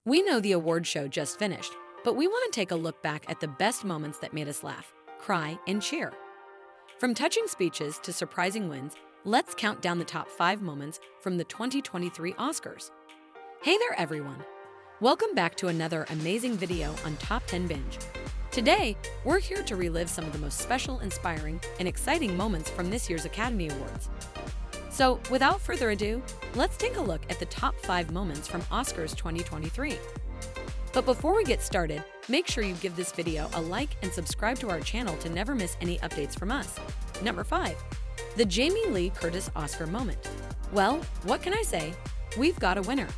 We know the award show just finished, but we want to take a look back at the best moments that made us laugh, cry, and cheer. From touching speeches to surprising wins, let's count down the top 5 moments from the 2023 Oscars. Hey there, everyone! Welcome back to another amazing video on Top 10 Binge. Today, we're here to relive some of the most special, inspiring, and exciting moments from this year's Academy Awards. So, without further ado, let's take a look at the top 5 moments from Oscars 2023. But before we get started, make sure you give this video a like and subscribe to our channel to never miss any updates from us. Number 5. The Jamie Lee Curtis Oscar moment. Well, what can I say? We've got a winner.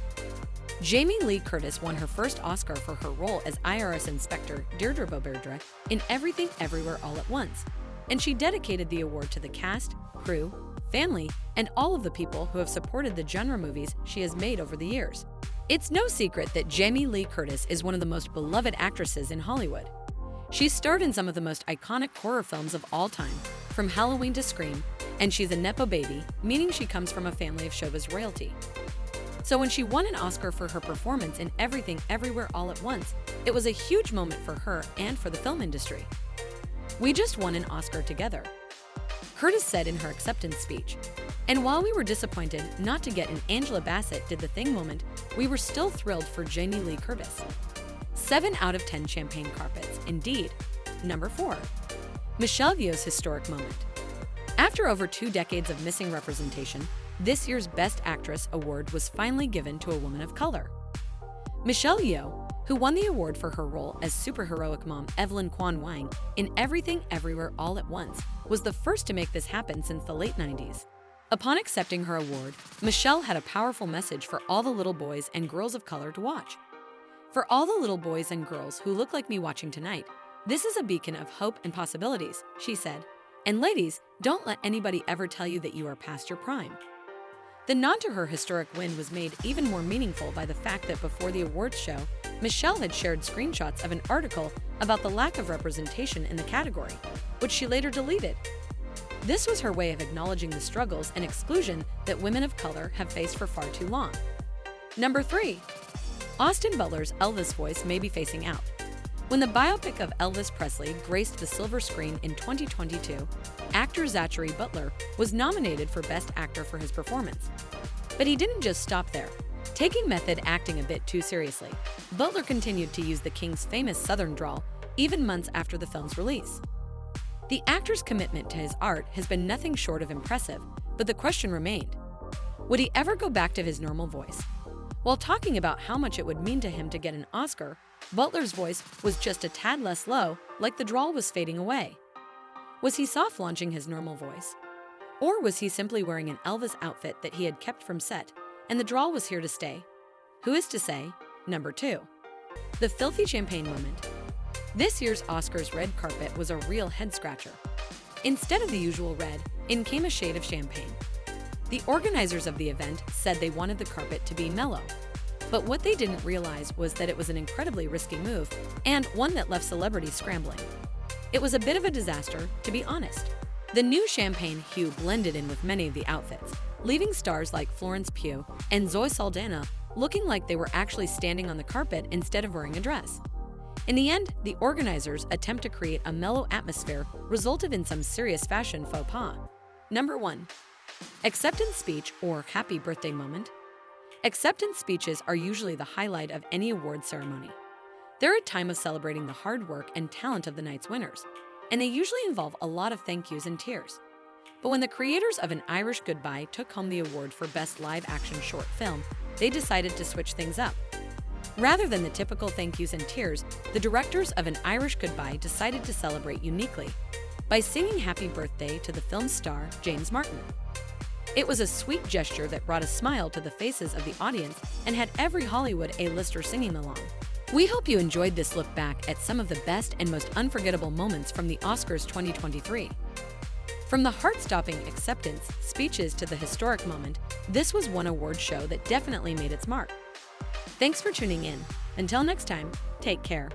Jamie Lee Curtis won her first Oscar for her role as IRS Inspector Deirdre Beaudry in Everything Everywhere All at Once, and she dedicated the award to the cast, crew, family, and all of the people who have supported the genre movies she has made over the years. It's no secret that Jamie Lee Curtis is one of the most beloved actresses in Hollywood. She's starred in some of the most iconic horror films of all time, from Halloween to Scream, and she's a Nepo baby, meaning she comes from a family of showbiz royalty. So when she won an Oscar for her performance in Everything Everywhere All at Once, it was a huge moment for her and for the film industry. "We just won an Oscar together," Curtis said in her acceptance speech. And while we were disappointed not to get an Angela Bassett did the thing moment, we were still thrilled for Jamie Lee Curtis. 7 out of 10 champagne carpets, indeed. Number 4. Michelle Yeoh's historic moment. After over 2 decades of missing representation, this year's Best Actress award was finally given to a woman of color. Michelle Yeoh, who won the award for her role as superheroic mom Evelyn Kwan Wang in Everything Everywhere All at Once, was the first to make this happen since the late 90s. Upon accepting her award, Michelle had a powerful message for all the little boys and girls of color to watch. "For all the little boys and girls who look like me watching tonight, this is a beacon of hope and possibilities," she said. "And ladies, don't let anybody ever tell you that you are past your prime." The nod to her historic win was made even more meaningful by the fact that before the awards show, Michelle had shared screenshots of an article about the lack of representation in the category, which she later deleted. This was her way of acknowledging the struggles and exclusion that women of color have faced for far too long. Number 3. Austin Butler's Elvis voice may be phasing out. When the biopic of Elvis Presley graced the silver screen in 2022, actor Zachary Butler was nominated for Best Actor for his performance. But he didn't just stop there. Taking method acting a bit too seriously, Butler continued to use the King's famous Southern drawl even months after the film's release. The actor's commitment to his art has been nothing short of impressive, but the question remained: would he ever go back to his normal voice? While talking about how much it would mean to him to get an Oscar, Butler's voice was just a tad less low, like the drawl was fading away. Was he soft-launching his normal voice? Or was he simply wearing an Elvis outfit that he had kept from set, and the drawl was here to stay? Who is to say? Number 2. The filthy champagne moment. This year's Oscars red carpet was a real head-scratcher. Instead of the usual red, in came a shade of champagne. The organizers of the event said they wanted the carpet to be mellow. But what they didn't realize was that it was an incredibly risky move, and one that left celebrities scrambling. It was a bit of a disaster, to be honest. The new champagne hue blended in with many of the outfits, leaving stars like Florence Pugh and Zoe Saldana looking like they were actually standing on the carpet instead of wearing a dress. In the end, the organizers' attempt to create a mellow atmosphere resulted in some serious fashion faux pas. Number 1. Acceptance speech or happy birthday moment. Acceptance speeches are usually the highlight of any award ceremony. They're a time of celebrating the hard work and talent of the night's winners, and they usually involve a lot of thank yous and tears. But when the creators of An Irish Goodbye took home the award for Best Live-Action Short Film, they decided to switch things up. Rather than the typical thank yous and tears, the directors of An Irish Goodbye decided to celebrate uniquely by singing Happy Birthday to the film's star, James Martin. It was a sweet gesture that brought a smile to the faces of the audience and had every Hollywood A-lister singing along. We hope you enjoyed this look back at some of the best and most unforgettable moments from the Oscars 2023. From the heart-stopping acceptance speeches to the historic moment, this was one award show that definitely made its mark. Thanks for tuning in. Until next time, take care.